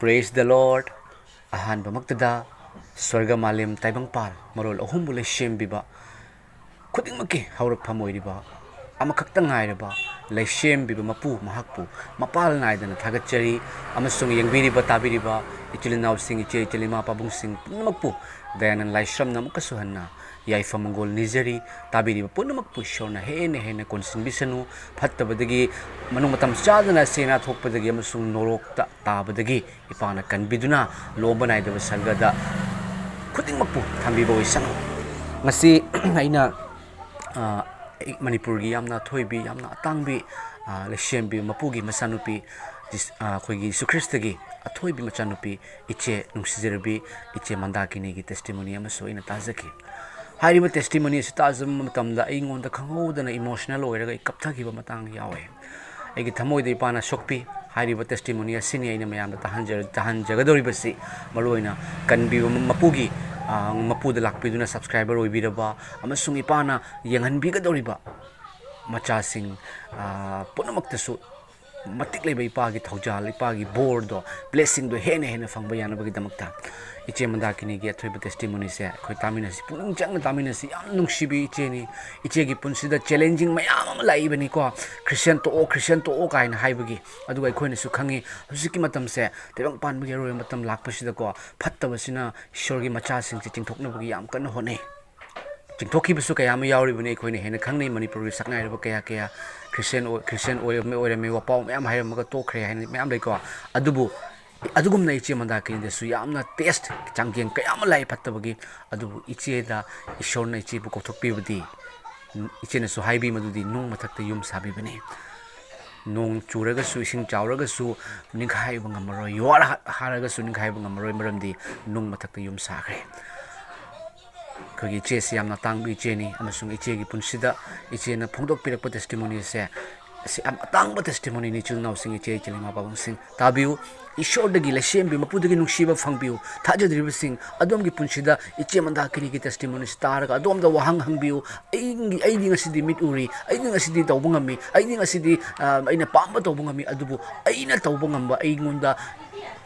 Praise the Lord. Ahanbamagtada Swarga Malim Taibangpal Marol Ahumbule Shembiba Kudimaki Haurapam Oiriba Amakaktang Iriba Leshem Biba Mapu Mahakpu Mapal Naidan Tagachari Amasung Yangbiriba Tabiriba Ichilinaw Sing Ichilima Pabung Sing Punamakpu Dayan Laishram Namukasuhana Yaifa Mongol Nizari Tabiriba Punamakpu Shona Hene Hene Konsin Bisanu Patabadagi Manumatam Sadana Sena Tokpadagi Amasung Norok Tabadagi Ipana Kanbiduna Lobanai the Sagada Kudimakpu Tambibo Isang Masi Aina Manipurgi Yamna Toibi Yamna Tangbi Leshembi Mapugi Masanupi Kogi Sukristagi Atoibi Machanupi Iche Nungsizerbi Iche Mandakini testimony Amaso in a Tazaki Hariba testimony is Tazam Matamda Ingon the Kango than emotional or a Kaptaki Matang Yawe Egitamo de Pana Shokpi Hariba testimony a senior in a Mayam Tahan Jagadoribasi Maruina can be Mapugi Mapu the Lakpiduna subscriber or Vidaba, Amasung Ipana, Yangan Bigadoriba, Machasing, Punamaktasu, Matikle by Pagi Taujali, Pagi board or blessing the Hene from Bayana Bagdamakta. Ichemandakini get to testimonies, Kotaminasi, Punjang Taminasi, Nungshibi, Cheni, Ichegi Punsida challenging Mayam Laibaniko, Christian to O kind Haibagi, Adu Kone Sukangi, Sukimatam se, they don't pan Mugero and Matam Lakpashidako, Patavasina, Shorgi Machasing, sitting Toknabugiam Kanahone. Toki Sukayama Yari when Ekone and a Kangi Manipur Sakna Kaya Christian or Mewapau, Mam Hayamaga Tokre and Mamleko, Adubu. Adugum na ichi mandaki de su yamna test changgen kayam lai pattabagi adu ichi da ishor na ichi bu kothokpi budi ichi na su haibi madudi nung mathakta yum sabi bane nung churaga su ising chawraga su ninghai bangamaro yora haraga su ninghai bangamaro maramdi nung mathakta yum sagre kogi ichi se yamna tangbi ichi ni amasung ichi gi punsida ichi na phongdok pirakpa testimony se tang testimony ni chulnaw sing ichi chelima pabang sing tabiu Ishor the Gilashembi, Mapudagi Nushiba Fangbiu, Tajadri Sing, Adom Gipunshida, Ichemandaki testimony star, Adom the Wahang Hangbiu, aiding a city meet Uri, aiding a city Taubungami, aiding a city in a Pamba Taubungami, Adubu, Aina Taubungamba, Aigunda,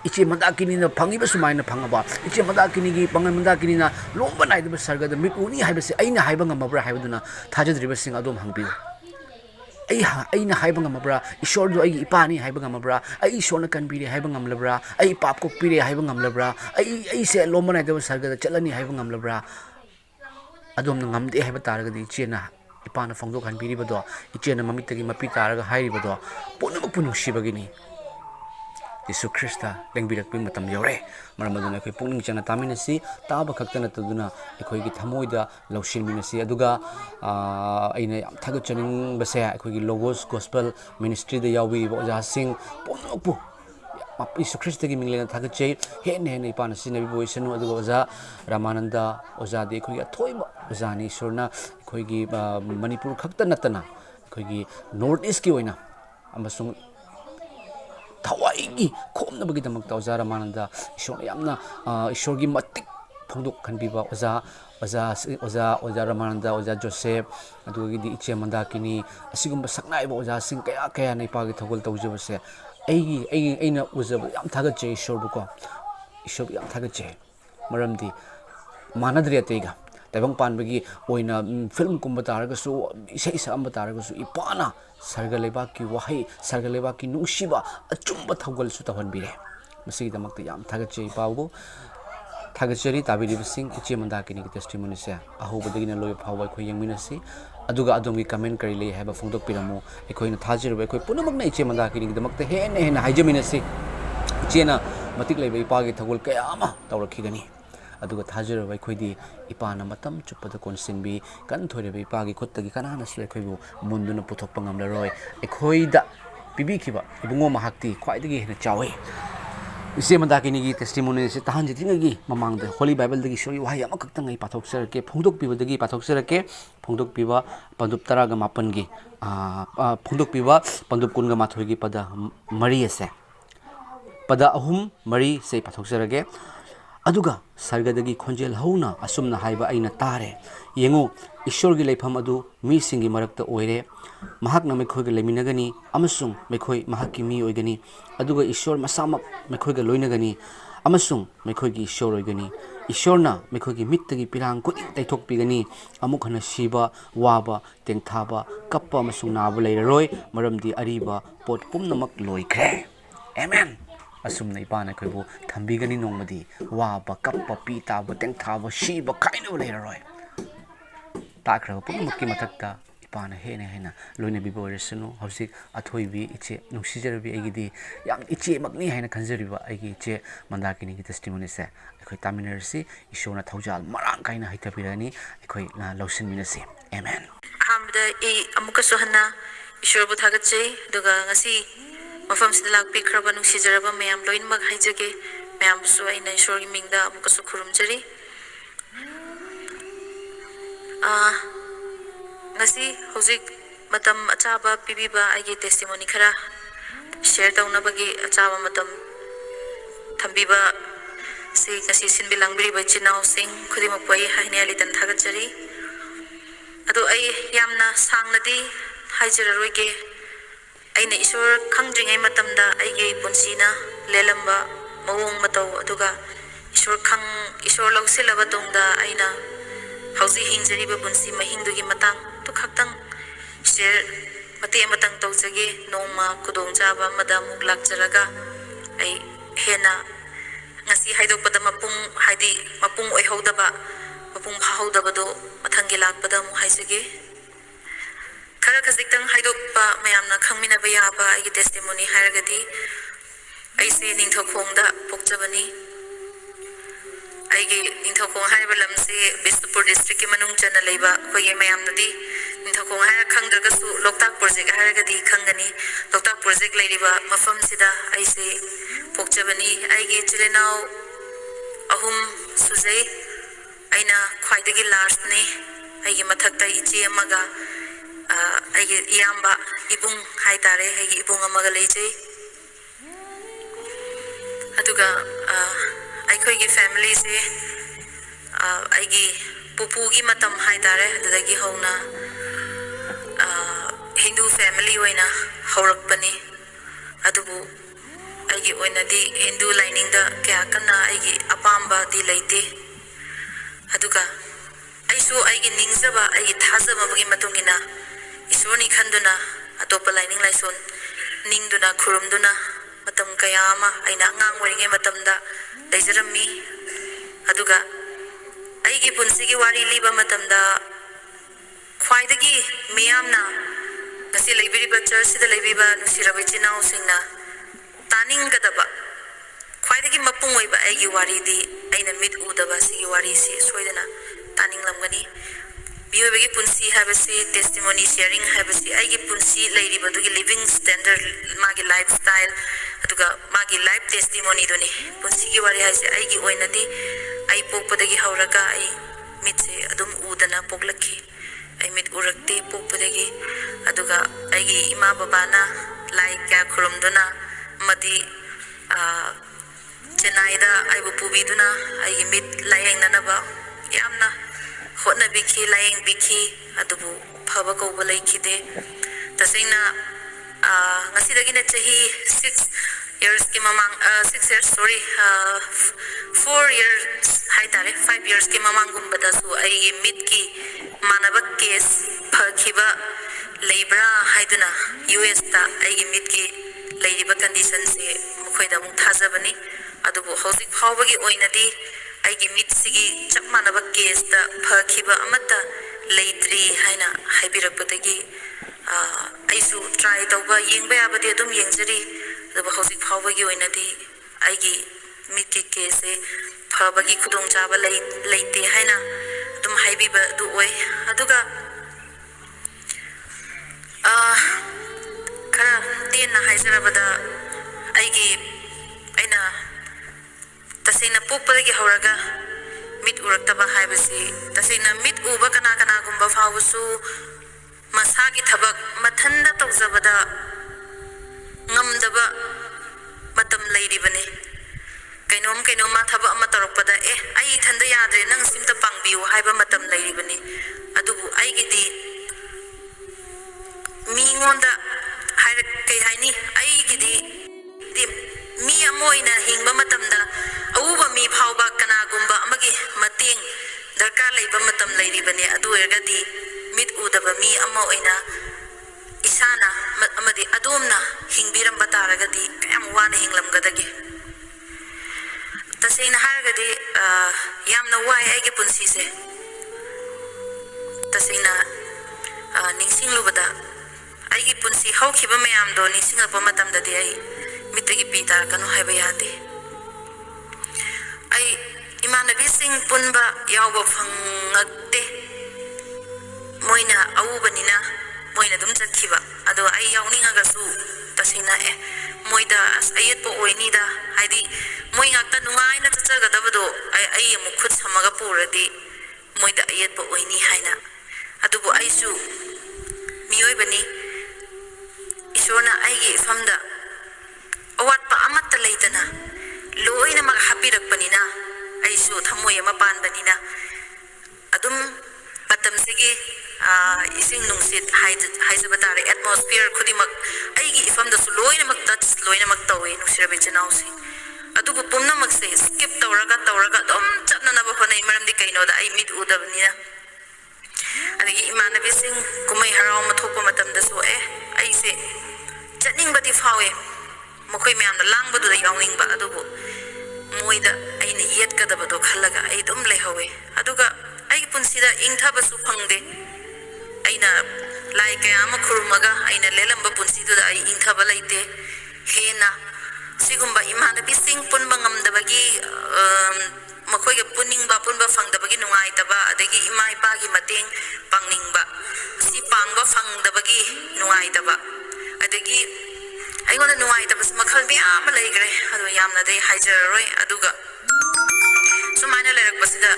Ichemandaki in the Pangibasumina Pangaba, Ichemadaki, Pangamandakina, Lombanai the Sarga, the Mituni Hibas, Aina Hibangama Habaduna, Tajadri Sing, Adom Hangbiu. Aina Hibangambra, Ishor do Ipani Hibangambra, I Shona can be the Hibangamlabra, I Papco Piri Hibangamlabra, I say Lomana de Saga, the Chelani Hibangamlabra, Adom Nam de Habataraga, the Chena, Ipana Fongo can be Ribado, Ichena Mamitagi Mapita, Hiribado, Ponamapunu Shibagini. Isu Krista, Lengbira Pimatam Yore, Maramaduna Pung Jana Taminasi, Taba Kakana Taduna, Equigi Tamoida, Laushin Minasi, Aduga, in a Tagachaning Basea, Equigi Logos, Gospel, Ministry, the Yawi, Sing, Ponopu. Isu Krista giving Lena Tagache, Hen Panasina Voice and Oza, Ramananda, Oza, the Equigi Toy, Ozani, Sorna, Equigi Manipur Kaktanatana, Equigi Northeast Kiwina, Amasung. Hawaii, come the Bagita Magtazara Mananda, Shoyamna, Shorgi Matik, Ponduk can be Oza, Ramananda, Oza Joseph, Adugi Ichemandakini, a Sigum Saknai, Oza Sing Kaya, and a Pagitogol Tozose. Aina was a Tagache, Shorbuko, Shobi Tagache, Maramdi, Manadriatega. Tebang Panbagi, or in a film Kumbatarago, say Sambatarago, Ipana, Sargalebaki, Wahi, Sargalebaki, Nushiba, a Chumba Togol Sutavan Bire. Masi the Makayam, Tagache, Pavo, Tagacheri, Tabidi Sing, Chimandaki testimonies. I hope the Gina Loy Power Koyang Minasi, Aduga Adomi Kamen Karili have a Fondo Piramo, a coin of Tajer, Punamaki, Chimandaki, the Makta Hen and Hijaminasi, Chena, Matikle, Pagi Togol Kayama, Taura Kigani. Aduga Tajer of Equidi, Ipana Matam, Chupata Consinbi, Cantori Pagi Kotagi Cananas, Equibu, Munduna Putopangam Leroy, Equida, Bibikiba, Ibungo Mahakti, quite again a chawe. Isemadakini testimonies at Hanjitigi, among the Holy Bible, the Shori Wayamakatang, Patok Serke, Punduk Piva, the Patok Serke, Punduk Piva, Panduptaraga Mapangi, Punduk Piva, Pandup Kungamatogi Pada Maria se. Pada Ahum, Marie say Patok Serge. Aduga Sargadagi Konjel Hona, Asumna Haiba Aina Tare, Yengu, ईश्वर की लेफम अदु मी सिंगी मरक्ता ओइरे महाकना मेखोय गे लेमिनगनी अमसुंग मेखोय महाकी मी ओइगनी अदुगा ईश्वर मसामक मेखोय गे लोइनगनी अमसुंग मेखोय की ईश्वर ओइगनी ईश्वरना मेखोय की मित्तगी पिरांग कुदि तैथोकपिगनी अमुक हना Shiba Baba तेंथाबा kappa अमसुंग नाबा लेररोय मरमदि Ariba pot पुमनमक लोइख्रे आमेन असुमना इपाना खैबु थंबिगनी नोंगमदि Baba kappa पीताबा तेंथाबा Shiba खाइनो लेररोय ताख्रब पुमनमकि मथक्ता इपाना हेने हेना लोइने बिबो रेसनु हौसिक अथोइबी इचे नुसिजरबी एगिदि याम इचे मकनी हेना खंजरिबा एगी इचे मंदाकिनी की testimony से अखोय तामिनरसी ईश्वरना थौजाल मरांग काइना हिथपिरानी अखोय लौसिनमिनसी आमेन हमदा ए अमुकसु हन्ना ईश्वरबु थागतजे दुगा ngasi मफमसिदा लाकपिख्रबा नुसिजरबा मयाम लोइनमक हाइजगे मयामसु आइना ईश्वरगी मिंगदा अमुकसु खुरुमजरी ngasi hojik matam achaba pibiba aigi testimony khara share taunabagi achaba matam thambiba si ngasi sinbilangbiri ba chinau sing khudimak pai haine ali tan thagachari adu ai yamna sangnadi haijararoige aina ishwar khangdringai matamda aigi punsina lelamba mawong mataw aduga ishwar lawsilaba tungda aina hausi hingjariba punsi mahingdugi matang to khaktang share mate matang tawjage noma kudongchaba mada muk lakjaraga ai hena ngasi haidokpada mapung oihodaba mapung phahodaba do mathangi lakpada mu haijage khara khasiktang haidokpa mayamna khangmina ba yaba ai testimony hairagadi ai se ningthokhongda pokjabani aigi ningthokong haiba lamse Bisnupur district ki manung chana leiba khoye mayam nadi ningthokong hai khangdraga su Loktak project hairagadi khangani Loktak project leiriba mafam sida aise pokjabani aigi chilenau ahum sujai aina khwaidagi last ne aigi mathakta ichi amaga aigi iyamba ibung haitare aigi ibung amaga leijai aduga aikoigi family se aigi pupu gi matam haitare adagi hona Hindu family oina haurakpani adubu aigi oina di Hindu lining da kya kana aigi apamba di leite aduga aisu aigi ningzaba aigi thazaba bagi matungina isoni khanduna atopa lining laison ningduna khurumduna matam kayama aina ngang weringe matamda leijarami aduga aigi punsigi wari liba matamda khwaidagi miyamna ngasi leibiriba church sida leibiba nusirabai chinau singna taningadaba khwaidagi mapung oiba aigi wari di aina mit udaba sigi wari si soidana taninglamgani biobegi punsi habasi testimony sharing habasi aigi punsi leiriba dugi living standard magi lifestyle aduga magi life testimony doni punsi gi wari haise aigi oinadi ai pokpadagi hauraga ai mitse adum udana poklakhi ai mit urakte pokpadagi aduga aigi ima babana lai kya khurumduna madi chenaida ai bu pubiduna aigi mit layeng nanaba yamna hotna bikhi layeng bikhi adubu phaba ko balai khide tasina ngasidagi na chahi 6 years ki mamang 6 years sorry 4 years haitare 5 years ki mamang gumbada su ai mit ki manaba case phakhiba leibra haiduna US ta ai mit ki leiba condition se mukhoida muk thajabani adubu hosik phawbagi oinadi ai mit sigi chap manaba case ta phakhiba amata leitri haina haibirakpadagi aisu try tauba yengba yabadi adum yengjari adubu hosik phawbagi oinadi aigi mitki case phabagi khudong chaba leite haina adum haibiba du oi aduga kara tena haisarabada aigi aina tasina pokpadagi hauraga mit uraktaba haibasi tasina mit uba kana kana gumba phawsu masagi thabak mathanda tawjabada ngamdaba matam leiribane kainom ma thaba ama tarokpada ai thanda yadre nang simta pangbiu haiba matam leiribane adubu ai leiribane adu oirgadi mit udaba mi ama oina isana amadi adomna hingbiramba taragadi kayam wana hinglamgadage taseina hargadi yamna wai aige punsi se taseina ningsinglubada aigi punsi hawkhiba mayam do ningsingapa matamdadi ai mitagi pi tarakanu haiba yade ai imanabi sing punba yawba phangakte moina awubanina moina dum chakhiba ado ai yawninga su tasina moida as ayet po oinida haidi moi ngakta nungai na tsaga dabado ai amu khut samaga puradi moida ayet po oini haina adubu aisu miyoi bani isona aigi famda awat pa amatta leidana loina mag hapirak banina aisu thamoy ama pan banina adum matam sigi ising nungsit haizaba tare atmosphere khudimak aigi ifamda su loina mag touch loina mag tawe nusirabe janausi adubu pumna mag se skip tawraga dom chatna na ba honai maramdi kaino da ai mit udabanina adagi imanabi sing kumai haraw mathokpa matam da so ai se chatning badi fawe mokoi myam da langba du da yawning ba adubu moida aina yet kadaba do khallaga ai dum lehawe aduga ai punsida ingthaba su phangde aina lai kaya ama khurumaga aina lelamba punsidu da ai ingthaba laite hena sigumba imanabi sing punba ngamdabagi makoiga puningba punba phangdabagi nungaitaba adagi imai pagi mateng pangningba si pangba phangdabagi nungaitaba adagi aigona nungaitaba makhal miyam leigre adu yamna dei haijaroi aduga sumaina lerakbasida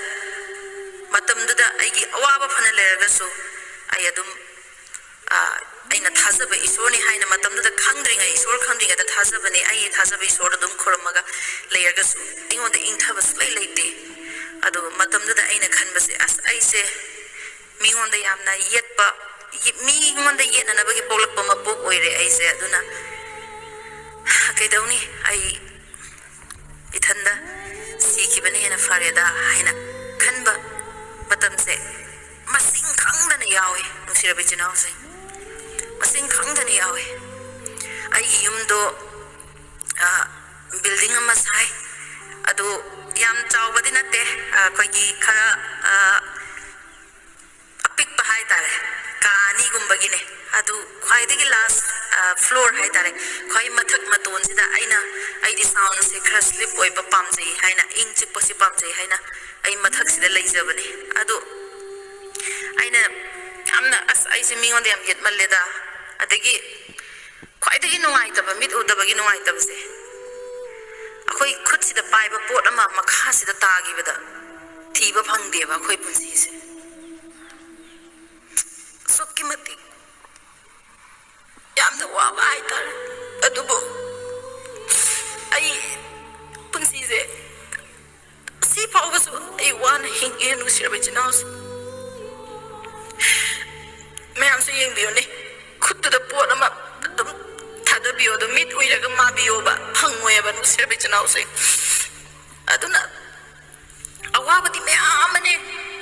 matamduda aigi awaba phana leragasu ai adum aina thazaba isoni haina matamduda khangdringa isor khangdringa da thazaba ne ai thazaba isor dum khurmaga leragasu ingonda ingthaba slai leite adu matamduda aina khanbase as aise mingonda yamna yetpa mingonda yetna nabagi polakpa mapok oire aise aduna kaidawni ai ithanda sikibane hena fareda haina khanba matamse masing khangdana yawe nusirabe jinause masing khangdana yawe ai yumdo building ama sai ado yam chawbadi natte koigi khara apik bahai tare kani gumbagine adu khwaidagi last floor hai tare khwai mathak maton sida aina ai di sound se khara slip oi ba pamjai haina ing chik posi pamjai haina ai mathak sida leijabani adu aina amna as ai se mingon de am yet malleda adagi khwaidagi nungai taba mit udabagi nungai taba se akhoi khut sida paiba pot ama makha sida tagi bada thiba phangde ba khoi punsi se sokki mati yamna wa bai tar adubo ai punsi se si paubasu ai wan hinge nu sirabe jinaus ma'am से young बियो ने खुद the pot अमा दम थाद बियो the मिट उइरग मा बियो बा फंगोय बा नु सिर बेचनाउ से अदुना अवाबति मैम ने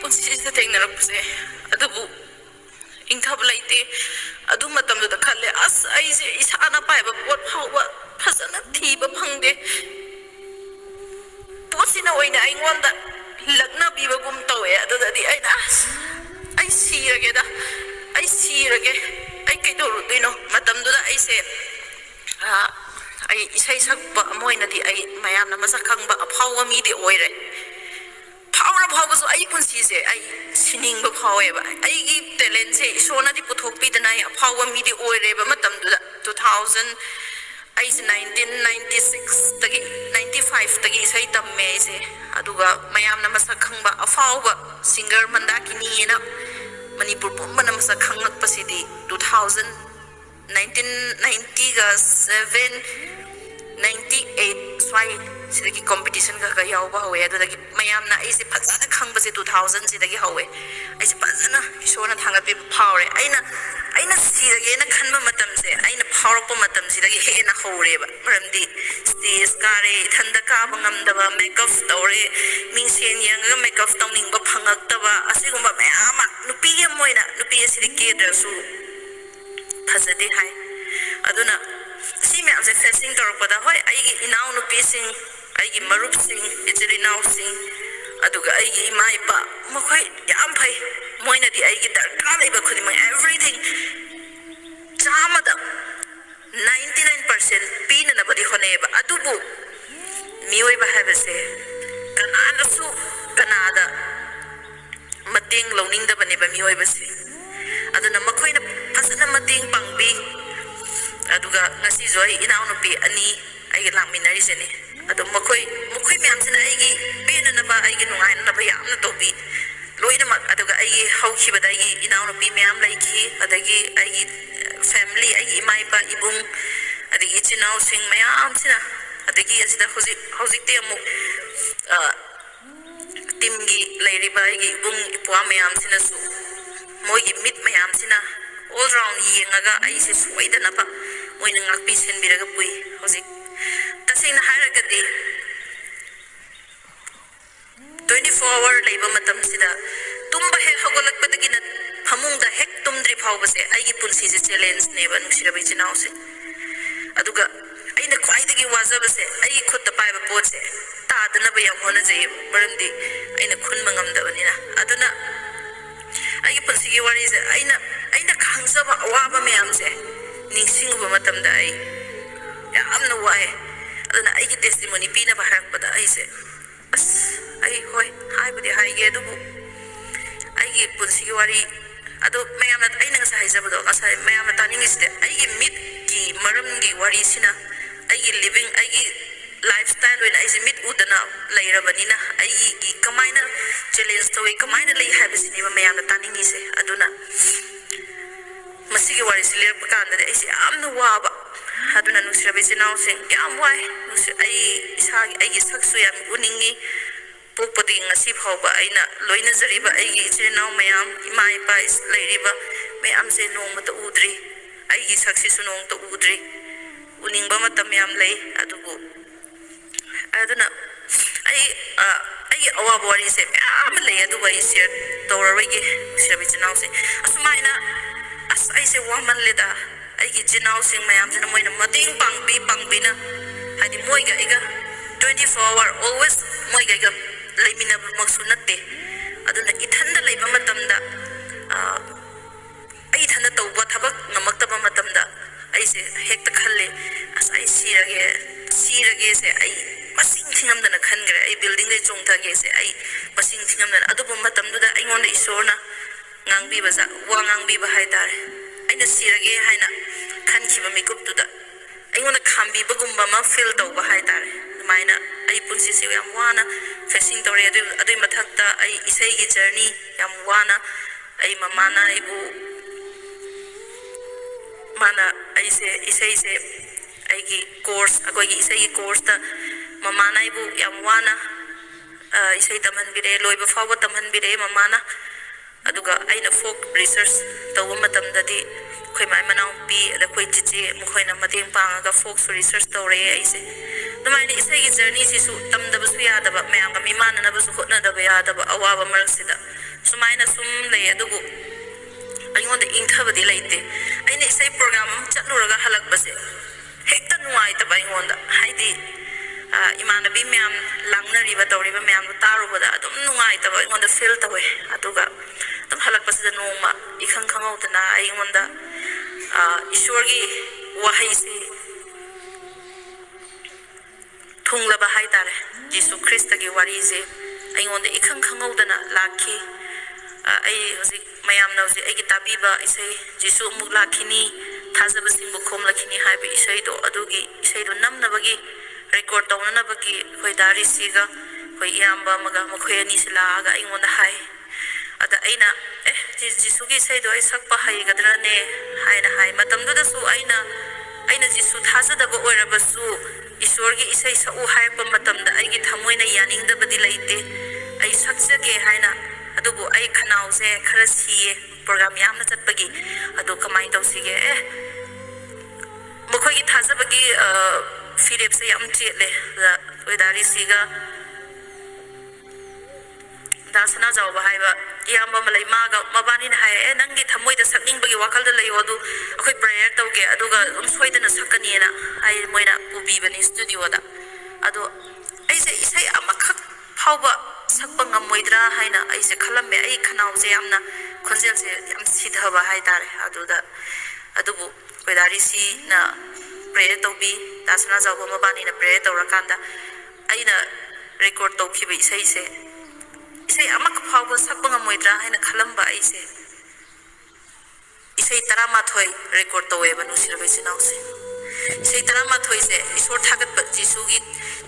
पुंसी से तेंगन रपसे अदबु इंथब लाइते अदु मतम द खले अस आई से इसाना पाइबा पोट फाउबा फसना थीबा फंगदे पोसिना ओइना आइंगोंदा लगना बिबा गुम तवे अददि आइना ai sirage da ai sirage ai kaidoru dino matamduda ai se ai isai sakba moina di ai mayam na masa khangba aphawa mi di oire phawa so ai punsi se ai sining ba phawe ba ai gi talent se isona di puthok pi dana ai aphawa mi di oire ba matamduda 2000 ai 1996 tagi 95 tagi isai tamme se aduga mayam na masa khangba aphawa singer mandakini na Manipur pumba na masa khangak pasidi 2000 1990 ga 7 98 swai sidagi competition ga yaw ba hoye adagi mayam na ai se phajana khang ba se 2000 sidagi howe ai se phajana isona thanga bi phawre aina aina siragena khanba matamse aina phawrakpa matamsidagi hena hawreba maramdi stage kare thanda ka bangamdaba makeup tawre mingsen yanga makeup tawningba phangaktaba asigumba mayama nupi moina nupi asidi kedrasu phajade hai aduna si me amse facing torpada hoi aigi inau nupi sing aigi marup sing ijiri nau sing aduga aigi imai pa mokhoi yam phai moina di aigi darkar laiba khudimai everything chamada 99% pina na badi honeba adubu mioi ba habase kanana su kanada mating loning da bane ba mioi base aduna makhoi na fasana mating pangbi aduga ngasi joi inau no pi ani ai langminari sene adu makhoi myam sina aigi pena na ba aigi nungai na ba yam na tobi loina mak aduga aigi hauki ba dai inau no pi myam laiki adagi aigi family aigi mai pa ibung adagi chinau sing myam sina adagi asida hozik te amu tim gi leiri ba aigi ibung ipwa myam sina su moi gi mit myam sina all round yengaga ai se suida na pa moina ngakpi sen biraga pui hozik tasina haragadi 24 hour labor matam sida tumba he hagolak padagina phamungda hek tumdri phawbase aigi punsi je challenge neba nusirabai chinau se aduga aina khwaidagi wajabase aigi khutta paiba potse tadana ba yam hona jay maramdi aina khunma ngamdabanina aduna aigi punsi gi wari je aina khangsaba awaba mayam se ningsingba matamda ai yamna wae aduna aigi testimony pina ba harakpada ai se as ai hoi hai budi hai ge dubu ai gi punsi gi wari ado mayam na ai nang sa hai jabado asai mayam na taning is de ai gi mit gi maram gi wari sina ai gi living ai gi lifestyle when ai mit udana lairabanina ai gi kamaina challenge to kamaina lai habisini ba mayam na taning is aduna masigi wari silir pakanda de ai se amna waba aduna nusirabi sinau sing yam wai nusi ai isagi ai gi saksu yam uningi pokpati ngasi phawba aina loina zariba ai gi chinau mayam imai pa is lairiba mayam se nong mata udri ai gi saksi sunong to udri uningba matam yam lei adubu aduna ai awab wari se yam lei adu wari share torarige sirabi sinau se asumaina as ai se waman leda ai gi jinau sing mayam jina moina mating pangbi na hadi moiga iga 24 hour always moiga iga laimina maksu natte aduna ithanda laiba matamda ai thanda tawba thabak ngamaktaba matamda ai se hekta khalle as ai sirage se ai masing thingamdana khangre ai building le chongthage se ai masing thingamdana adubu matamduda aingonda isorna ngangbi baza wa ngangbi ba haidar aina sirage haina khankiba makeup tuda aingonda khambi bagumba ma feel tawba haidar maina ai punsi se yam wana facing tore adu mathakta ai isai gi journey yam wana ai mamana ibu mana ai se isai se ai gi course agoi gi isai gi course ta mamana ibu yam wana isai taman bire loiba fawa taman bire mamana aduga aina folk research tawa matamdadi khoi mai manau pi ada khoi chichi mukhoina mateng pangaga folk research tore aise dumaini isai gi journey si su tamdaba su yadaba mayam ga mimana na basu khotna daba yadaba awaba marsida sumaina sum le adugu aingonda ingthabadi leite aina isai program chatluraga halak base hekta nuai taba aingonda haidi imana bi mayam langnari ba tawri ba mayam tarubada adum nuai taba aingonda feel tawe aduga dum halak basida noma ikhang khangawtana aingonda ishwargi wahai se thunglaba haitare Jesu Christ gi wari se aingonda ikhang khangawdana lakhi ai hozik mayam na hozik ai tabiba isai Jesu muk lakhini thajaba singbu khom lakhini haibe isai do adugi isai do namnabagi record tawnanabagi khoi dari siga khoi iyamba maga makhoi ani silaga aingonda hai ada aina Jesu gi isai do ai sakpa hai gadrane haina hai matamduda su aina Jesu thajadaba oirabasu Ishwargi isai sa u haipa matamda aigi thamoina yaningdabadi leite ai sakjage haina adubu ai khanau se khara siye program yamna chatpagi adu kamai tawsige mukhogi thajabagi firep se yam chetle da wedari siga dasana jawba haiba iyamba malai maga mabani na hai nangi thamoi da sakning bagi wakal da layo adu akhoi prayer tawge aduga soidana sakani na ai moina ubi bani studio da adu aise isai amakak phauba sakpa ngamoidra haina aise khalamme ai khanau je yamna khonjel je yam sidhaba hai tare aduda adubu wedari si na prayer tawbi dasana jawba mabani na prayer tawrakanda aina record tawkhiba isai se isai amak phauba sakpa ngamoidra haina khalamba aise isai tarama thoi record taweba nusirbai sinause isai tarama thoi se isor thagat ba jisu gi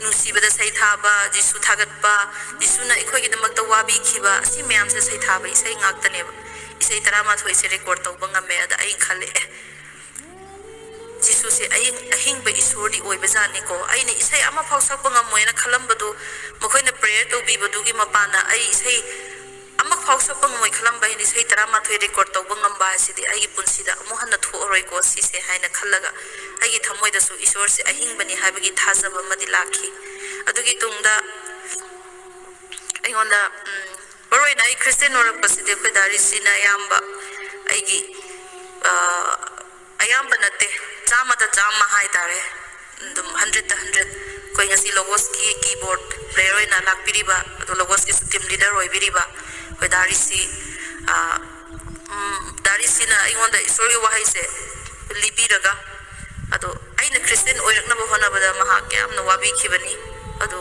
nusibada sai thaba jisu thagat ba jisu na ikhoi gi damak ta wabi khiba si myam se sai thaba isai ngaktane isai tarama thoi se record tawba ngame ada ai khale jisu se ahing ba isori oi bazani ko ai ne isai ama phau sakpa ngamoina khalambadu mokhoina prayer to bi badu gi mapana ai isai ama phau sakpa ngamoi khalamba ni isai tarama thoi record tawba ngamba sidi ai punsida amu hanna thu oroi ko si se haina khallaga ai thamoi da su isor se ahing bani habagi thajaba madi lakhi adugi tungda ai onda boroi nai christian orak paside ko dari sina yamba ai gi ayamba nate chama da chama hai tare dum 100 to 100 koi ngasi logos ki keyboard player oi na lak piriba to logos ki team leader oi biriba koi dari si na ai onda isori wa hai se libiraga ado aina christian oirak na bahona bada maha kyam na wabi khibani ado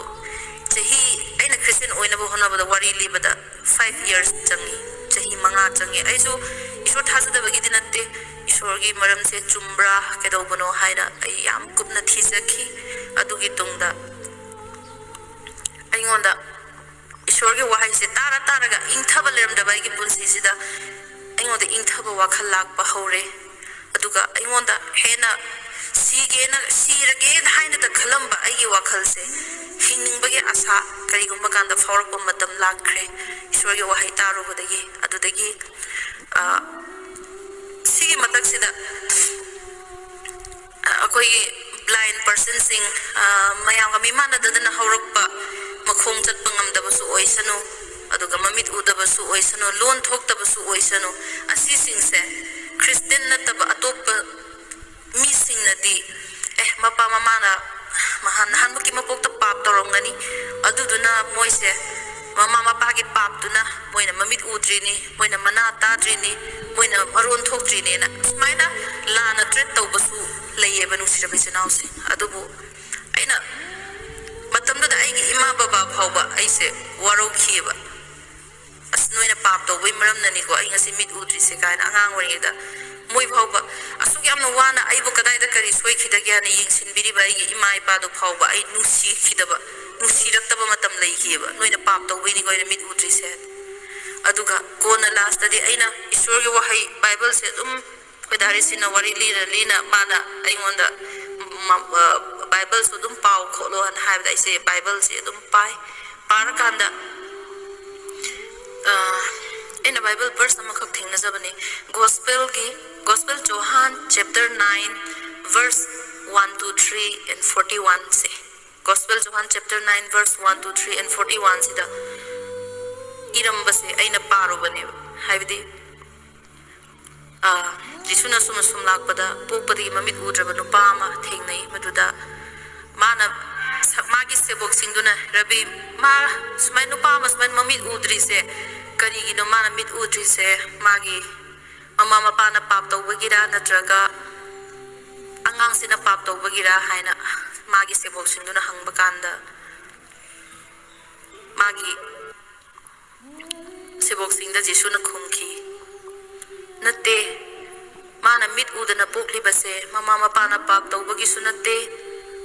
chahi aina christian oina bahona bada wari libada 5 years changi chahi manga changi aiso isor thajada bagi dinatte isor gi maram se chumbra kedo bono haina ai yam kupna thizaki adugi tungda ai ngonda isor gi wahai se tara ga ingthaba leram da bai gi punsi sida ai ngonda ingthaba wakhal lak ba hore aduga ai ngonda hena sirage haina da khalamba ai wakhal se hinningbage asa karigumba kanda fawrak matam lakre isor gi wahai taru bodagi adudagi sigi matak sida akoi blind person sing mayam ga mimana dadana hawrakpa makhong chatpa ngamdaba su oisanu aduga mamit udaba su oisanu lon thokdaba su oisanu asi singse christian nataba atop mi sing nadi mapa mama na mahan hanmuki mapokta pap torongani aduduna moise mama mapa gi pap tuna moina mamit udrini moina mana tadrini moina maron thokdrini na smaina lana treat tawbasu layeba nusirabai sinause adubu aina matamda da aigi ima baba phauba aise waro khiba asnoina pap tawbai maram nani ko ai ngasi mit udri se kaina angang warida moi phauba asuk yamna wana aibu kadai da kari soi khidage ani yingsin biri bai gi ima ipa do phauba ai nusi khidaba nusi raktaba matam lai khiba noina pap tawbai ni goina mit udri se aduga kona last di aina isor gi wahai bible se dum pedari sina wari lina mana ai ngonda bible su dum pau kholo han hai da ise bible se dum pai parakanda in a bible verse amakhak thingna jabani gospel Johan chapter 9 verse 1 to 3 and 41 se gospel Johan chapter 9 verse 1 to 3 and 41 sida iramba se aina paro bane haibidi jisuna sum lakpada pokpadi mamit udraba nupa ma thengnai maduda mana magi sebok singduna rabi ma smai nupa ma smai mamit udri se kari gi no mana mit udri se magi mama mapa na pap tawbagira natraga angang sina pap tawbagira haina magi sebok singduna hangba kanda magi sebok singda jisuna khumki natte mana mit udana pokli base mama mapa na pap tawbagi sunate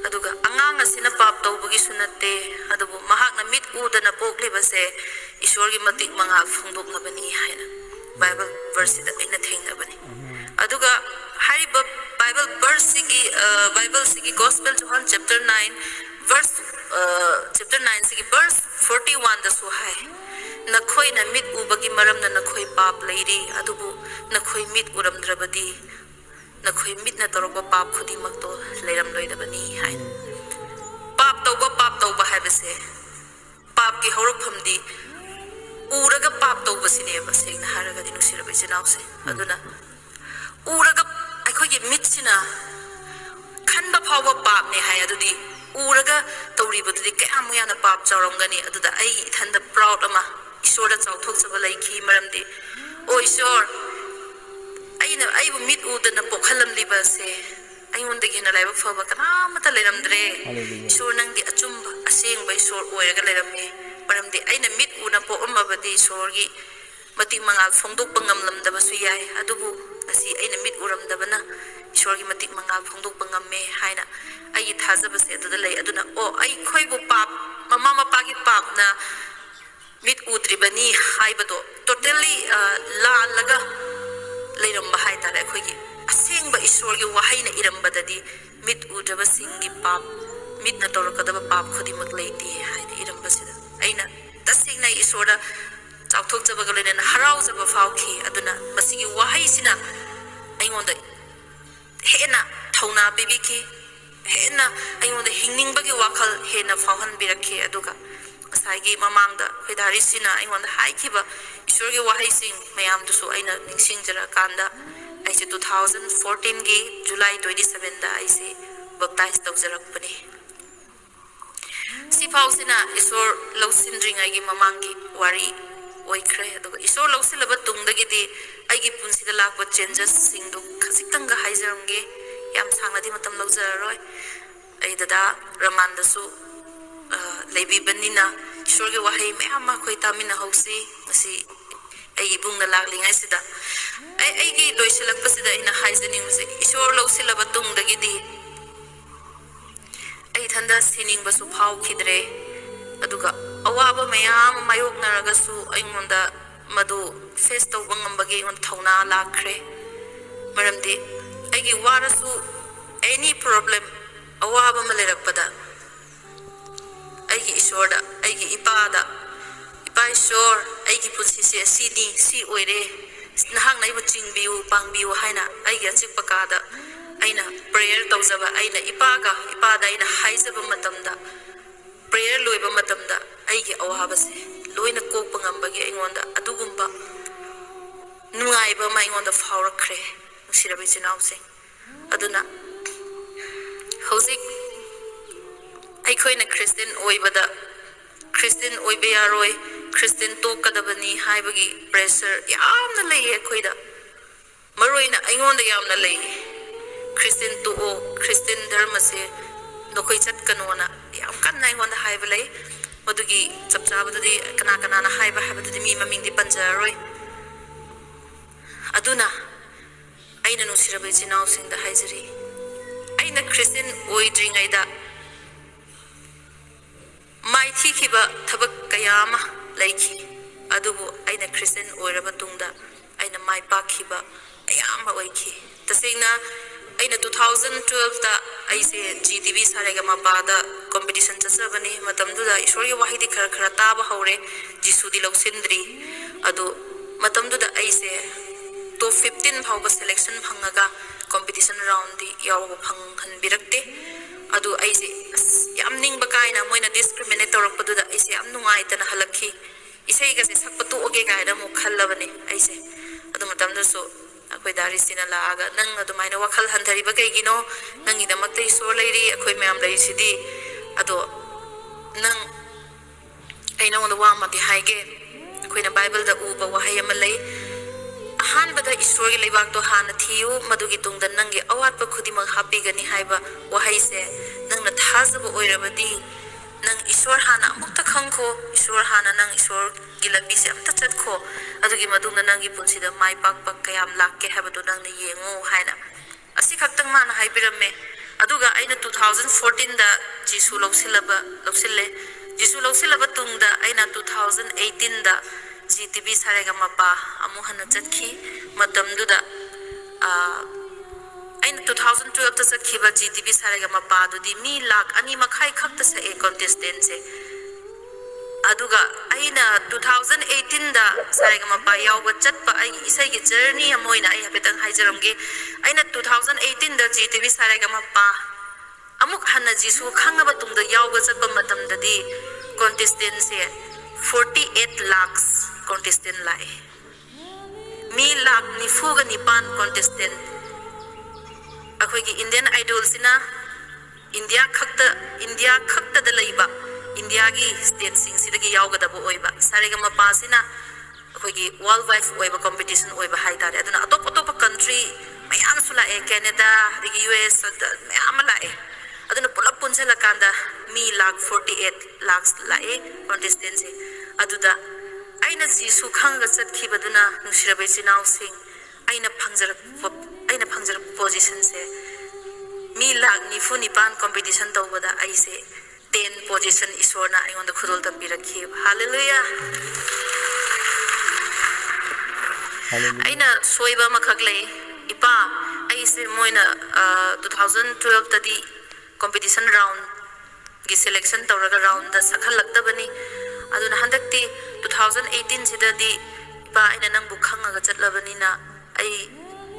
aduga angang asina pap tawbagi sunate adubu mahak na mit udana pokli base iswar gi matik manga phungdok na bani haina bible verse da ina thengna bani aduga hariba bible verse sigi gospel Johan chapter 9 verse 9 sigi verse 41 da su hai nakhoi na mit ubagi maram na nakhoi pap leiri adubu nakhoi mit uramdrabadi nakhoi mit na torba pap khudi makto leiram loidabani hain pap tawba habase pap ki horok phamdi uraga pap tawba sine ba sengna haraga dinu sirabe jinause aduna uraga akhoi gi mit sina khanba phawa pap ne hay adudi uraga tawri bududi kayam yana pap chawrongani aduda ai ithanda proud ama ishora chawthok chaba laiki maramdi o ishor aibu mit udana pokhalam liba se aingondagi na laiba phaba kanamata leiramdre ishor nangdi achumba asengba ishor oiraga leirame maramdi aina mit una po amabadi ishorgi mati mangal phongdokpa ngamlamdaba su yai adubu asi aina mit uramdabana ishorgi mati mangal phongdokpa ngamme haina ai thajaba se aduda lei aduna o ai khoibu pap mama mapagi pap na mit udribani haibado totally la laga leiramba hai tare khoigi asengba ishorgi wahaina irambadadi mit udraba singi pap mit na torakadaba pap khodi mak leiti haina iramba sida aina tasengna ishora chawthok jaba galena harau jaba fauki aduna masigi wahai sina aingonda hena thauna bibiki hena aingonda hinningbagi wakhal hena fauhan birakhi aduga asagi mamangda khidari sina aingonda haikiba ishorgi wahai sing mayam dusu aina ningsing jara kanda aise 2014 gi July 27 da aise baptize tawjarakpani sifausina isor lausindring aigi mamangi wari oikre aduga isor lausilaba tungdagi di aigi punsida lakpa changes singdu khasiktanga haijaramge yam sangladi matam laujararoi ai dada ramandasu leibi banina ishorge wahai mayam khoi tamina hausi masi ai bungna laklingai sida ai gi loisilak pasida ina haijani musi ishor lausilaba tungdagi di ai thanda sining basu phau khidre aduga awaba mayam mayok naragasu aingonda madu face to bangambagi on thauna lakre maramdi aigi warasu any problem awaba malerakpada aigi ishorda aigi ipada ipa ishor aigi punsi se sidi si oire nahang naibu chingbiu pangbiu haina aigi achikpakada aina prayer tawjaba aina ipada aina haijaba matamda prayer loiba matamda aigi awaba se loina kokpa ngambagi aingonda adugumba nungaiba ma aingonda faurakre sirabe jinause aduna hojik aikhoina Christian oibada Christian oibe yaroi Christian tokadabani haibagi pressure yamna lei khoida maroina aingonda yamna lei Christian to Christian dharma se nokoi chat kanona yam kanna aingonda haiba lei madugi chapchabadudi kana na haiba habadudi mi mamingdi panjaroi aduna aina no sirabe jinau singda haijari aina Christian oidringaida mai thikiba thabak kayama laiki adubu aina Christian oiraba tungda aina mai pakhiba ayama oiki tasengna aina 2012 da aise GTV sarega mabada competition chasabani matamduda ishorgi wahidi khara taba haure jisudi lausindri adu matamduda aise top 15 phawba selection phangaga competition round di yawa phanghan birakte adu aise yam ningba kaina moina discriminate torakpaduda aise yam nungai tana halakhi isei ga se sakpatu oge gaida mo khallabani aise adu matamdasu akoi dari sina laaga nang adu maina wakhal handari ba kaigino nangi da maktai so leiri akoi mayam leiri sidi adu nang aina on the wa ma di haige akoi na bible da uba wahai ama lei han bada isori leibak to han thiu madugi tungda nangi awat pa khudi mag happy gani haiba wahai se nang na thazaba oirabadi nang isor hana amukta khangko isor hana nang isor gilabi se amta chatkho adugi madungna nangi punsida mai pak pak kayam lakke habadu nang ne yengo haina asi khaktang mana haibiramme aduga aina 2014 da jisu loksille jisu loksilaba tungda aina 2018 da GTV sarega mapa amu hana chatki matamduda aina 2012 ta sakhiba GTV sarega mapa dudi mi lakh ani makhai khakta sa e contestant se aduga aina 2018 da saregama yawba chatpa ai isai gi journey amoina ai habetang haijaramge aina 2018 da GTV saregama amuk hanna jisu khangaba tungda yawba chatpa matamdadi contestant se 48 lakhs contestant lai mi lakh nifuga nipan contestant akhoi gi Indian Idol sina India khakta da laiba India gi state sing sidagi yawgadabo oiba saregama pasina akhoi world wide oiba competition oiba haidare aduna atop country mayam sula Canada US mayam lae aduna pulap punsela kanda mi lakh 48 lakhs lae contestant se aduda aina jisu khanga chatkibaduna nushirabai chinau sing aina phangjar position se mi lakh nifu nipan competition tawbada aise 10 position isorna ayon da khudol tambirakhi hallelujah aina soiba makhaglei ipa aise moina 2012 tadi competition round gi selection tawraga round da sakhal laktabani aduna handakti 2018 sidadi ipa aina nangbu khangaga chatlabani na ai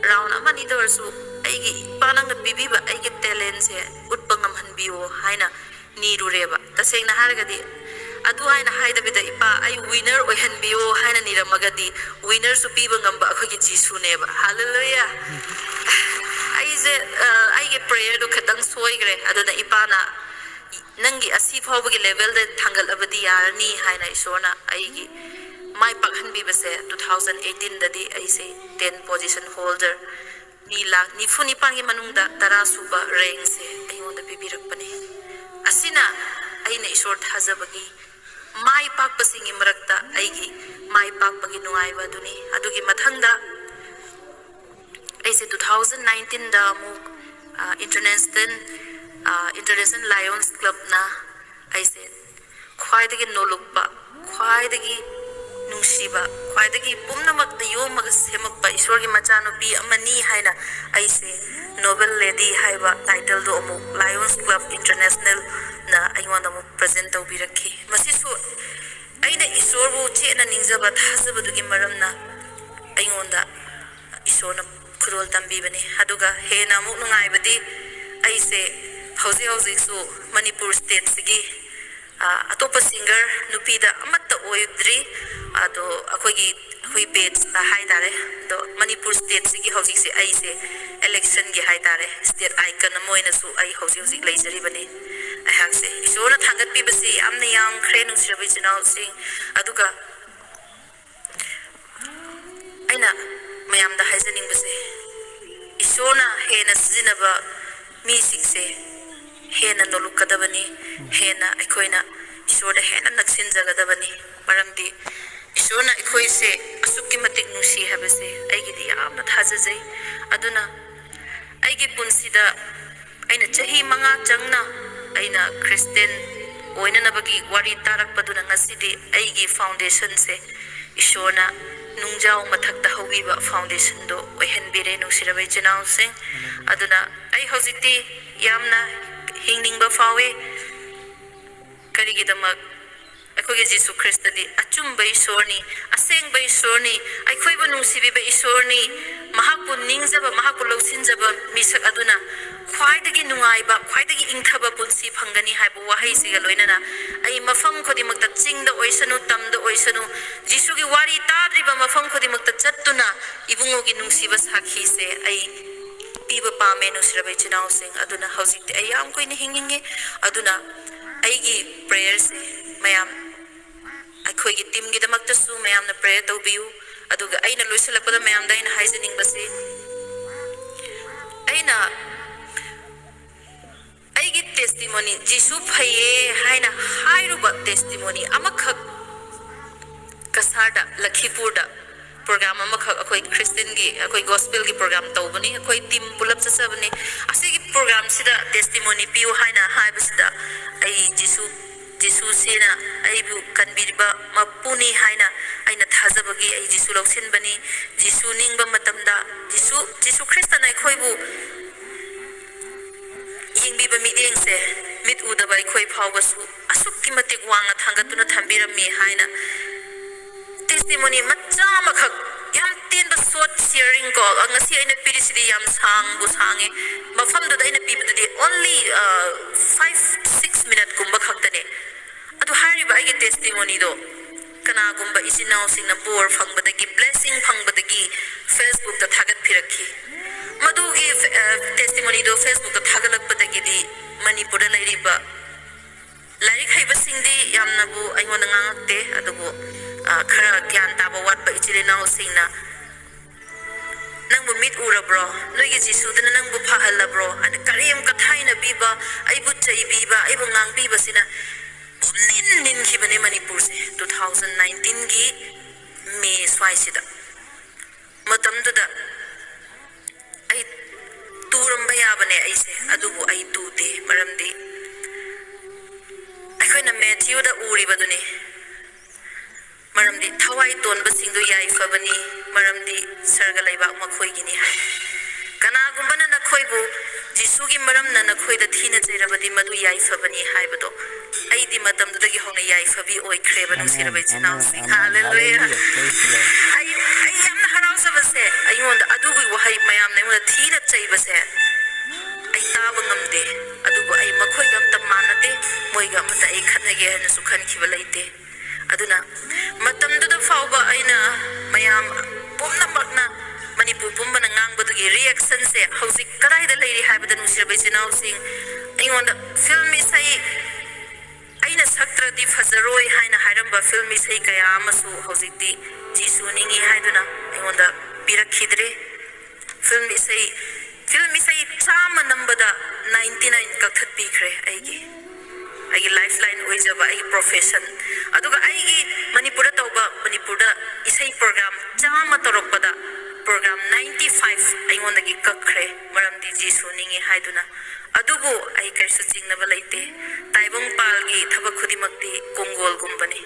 round amani dorsu aigi panang na bibiba aigi talent se utpangam hanbiyo haina nirureba tasengna haragadi adu haina haidabida ipa ai winner oihanbiyo haina niramagadi winner su piba ngamba akhoi jisu neba hallelujah aise aige prayer do khatang soigre aduna ipana nangi asi phawbagi level da thangal abadi yarni haina isona aigi mai pakhanbi base 2018 dadi aise 10 position holder ni lakh ni funi pangi manungda tara suba rank se ayonda bibirakpani asina aina isor thazabagi mai pakpasingi marakta aigi mai pakpagi nuaiba duni adugi mathangda aise 2019 da mu international lions club na aise khwaidagi nolukpa khwaidagi nungsiba khwaidagi pumnamak da yomaga semakpa isorgi machanupi amani haina aise Nobel Lady haiba title do amu Lions Club International na ayonda mu present tawbirakhi masisu aina isorbu chena ningjaba thazabadugi maramna ayonda isona khurol tambibani aduga hena mu nungaibadi aise hauzi su Manipur state sigi atopa singer nupida amatta oidri ado akhoi page ta haidare do Manipur state sigi hauzi se aise election gi haidare state icon moina su ai hauzi leijari bani ahak se isona thangat pi basi amna yang khrenu sirabi chinau sing aduga aina mayam da haizaning base isona hena sizinaba mi sikse hena nolukadabani hena aikoina isoda hena naksin jagadabani maramdi isona ikoi se asukki matik nusi habase aigidi yamna thajajai aduna aigi punsida aina chahi manga changna aina Christian oina nabagi wari tarak paduna ngasidi aigi foundation se isona nungjao mathakta hobiba foundation do oihanbire nusirabai chinau sing aduna ai hojiti yamna hingningba fawe karigidamak akoge Jesu Christ di achumba isorni asengba isorni aikhoiba nungsibiba isorni mahaku ningjaba mahaku lausinjaba misak aduna khwaidagi nungaiba khwaidagi ingthaba punsi phangani haibu wahai siga loinana ai mafam khodimakta chingda oisanu tamda oisanu Jesu gi wari tadriba mafam khodimakta chattuna ibungogi nungsiba sakhi se ai piba pame nusirabai chinau sing aduna hausikti ayam koina hinginge aduna aigi prayer se mayam akhoi gi team gi damakta su mayam na prayer tawbiu aduga aina loisalakpada mayam da aina haizaning base aina aigi testimony Jesu phaye haina hairuba testimony amakhak kasarda Lakhipurda program amakhak akhoi Christian gi akhoi gospel gi program tawbani akhoi team pulap chasabani asigi program sida testimony piu haina haibasida ai Jesu sena aibu kanbiriba mapuni haina aina thazabagi ai Jesu loksin bani Jesu ningba matamda Jesu Christ na khoibu yingbiba mityengse mit udaba ikhoi phawbasu asukki matik wanga thangatuna thambirami haina testimony macha makhak yam tin ba short sharing call ngasi aina pirisidi yam sang bu sange mafam du daina pibudi only 5-6 minute kumba khaktane adu hari ba igi testimony do kana gumba isinau sing na bor phangbadagi blessing phangbadagi Facebook ta thagat phirakhi madugi testimony do Facebook ta thagalakpadagi di manipur da lairiba larik haiba singdi yamna bu aingona ngangte adubu khara gyan taba watba ichirina singna nangbu mit urabro noigi jisu dana nangbu phahalabro an kariyam kathaina biba aibu chai biba aibu ngang biba sina nin khibane manipur se 2019 gi me swai sida matam duda ai turamba yabane aise adubu ai tude maramdi akhona Matthew da uri baduni maramdi thawai tonba singdu yai fabani maramdi sarga laiba makhoi gini hai kana gumbana na khoibu jisu gi maram na khoi da thina chairabadi madu yai fabani haibado ai di matam dagi hona yai fabi oi khreba nang sirabai chinau sing hallelujah ai am na harau sabase ai on da adu gi wahai mayam ne mo thina chaibase ai taba ngamde adu bo ai makhoi gam tamanate moi gam ta ai khanage hana su khan khiba laite aduna matam du fauba aina mayam pomna makna manipur pumba na ngang badugi reaction se hausi kadai da leiri haibada nusirbai chinau sing aingonda film isai aina saktra di fazaroi haina hairamba film isai kaya amasu hausi di jisu ningi haiduna aingonda pirakhidre film isai chama nambada 99 kakhat pikre aigi lifeline oijaba ai profession aduga aigi manipur tauba manipur da isai program chama torokpada program 95 aingonda gi kakre maramdi jisu ningi haiduna adubu ai kaisu chingnaba laite taibong palgi thaba khudimakti kongol gumbani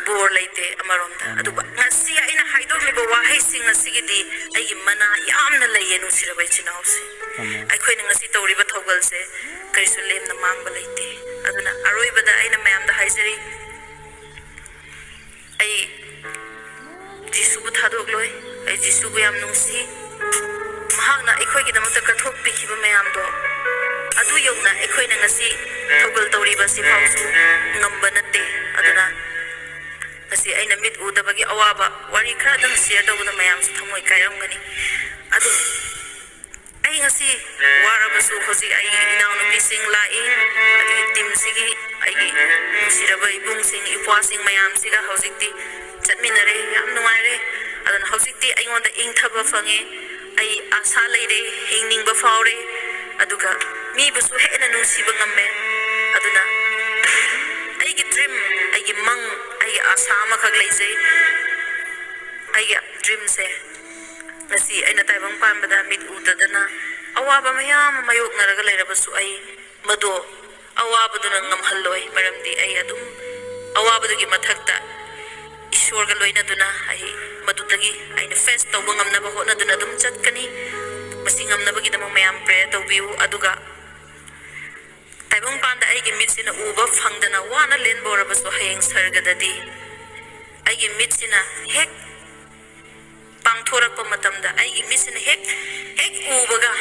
bor laite amaronda aduba ngasi aina haidorliba wahai sing asigidi ai mana yamna layenu sirabai chinausi ai khoina ngasi tawriba thogalse kaisu lemna mangba laite aduna aroibada aina mayam da haizeri ai jisu bu thadogloi ai jisu bu yam nungsi mahagna ekhoi gi damata kathok pikhiba mayam do adu yogna ekhoi na ngasi thogal tawriba si phausu ngamba natte aduna ngasi aina mit udabagi awaba wari khara dang share tawda mayam su thamoi kairamgani adu ai ngasi warabasu hosi ai inaw no bising lai adi tim sigi ai nusiraba ibung sing ipwa sing mayam siga hausikti chatminare yam nuaire adana hausikti aingonda ingthaba fange ai asa leire hingningba faure aduga mi busu hena nusiba ngamme aduna ai gi dream ai gi mang ai asa ma khak leise ai gi dream se ngasi aina taibang pambada mit udadana awaba mayam mayok naraga leirabasu ai mado awaba duna ngamhalloi maramdi ai adum awaba dugi mathakta ishwar ga loina duna ai madudagi aina face tawba ngamnaba hona duna dum chatkani masing ngamnabagi dama mayam prayer tawbiu aduga taibang panda ai gi mitsina uba phangdana wana len borabasu hayeng sargadadi ai gi mitsina hek pangthorak pa matamda ai gi mitsina hek ubaga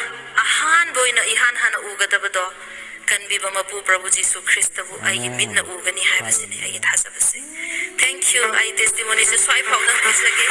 ahan boina ihan hana ugadabado kanbiba mapu Prabhu Jisu Christabu ai gi mitna ugani haibasine ai gi thasabase thank you ai testimony se swai phawna pisage